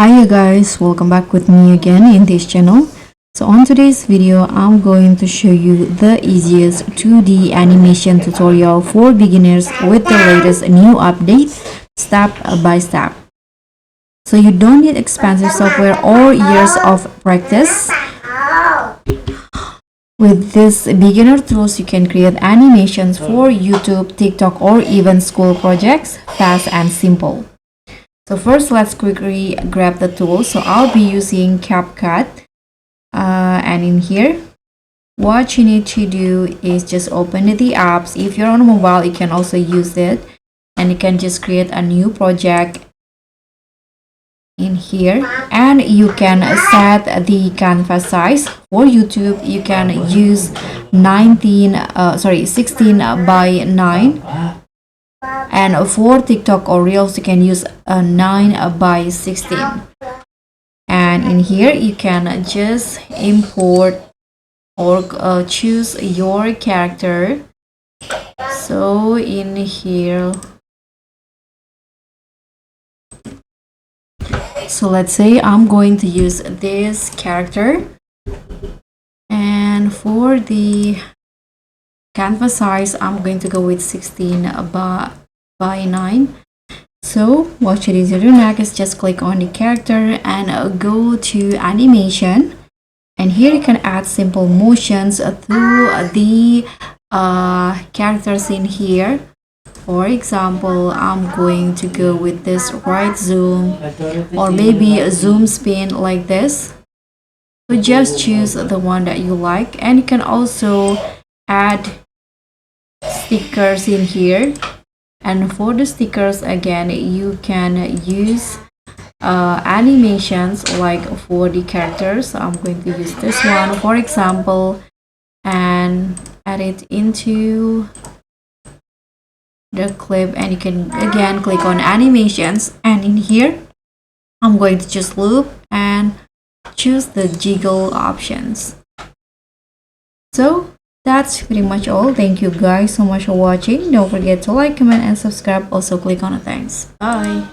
Hi you guys, welcome back with me again in this channel. So on today's video, I'm going to show you the easiest 2D animation tutorial for beginners with the latest new update, step by step. So you don't need expensive software or years of practice. With these beginner tools, you can create animations for YouTube, TikTok, or even school projects fast and simple. So first, let's quickly grab the tool. So I'll be using CapCut. And in here, what you need to do is just open the apps. If you're on mobile, you can also use it. And you can just create a new project in here. And you can set the canvas size. For YouTube, you can use 16 by 9. And for TikTok or Reels, you can use a 9 by 16. And in here, you can just import or choose your character. So in here, so let's say I'm going to use this character. And for the canvas size, I'm going to go with 16 by 9. So what you need to do next is just click on the character and go to animation. And here you can add simple motions to the characters in here. For example, I'm going to go with this right zoom or maybe a zoom spin like this. So just choose the one that you like, and you can also add stickers in here. And for the stickers, again, you can use animations like for the characters. So I'm going to use this one, for example, and add it into the clip. And you can again click on animations, and in here, I'm going to just loop and choose the jiggle options. So that's pretty much all. Thank you guys so much for watching. Don't forget to like, comment, and subscribe. Also click on the thanks. Bye.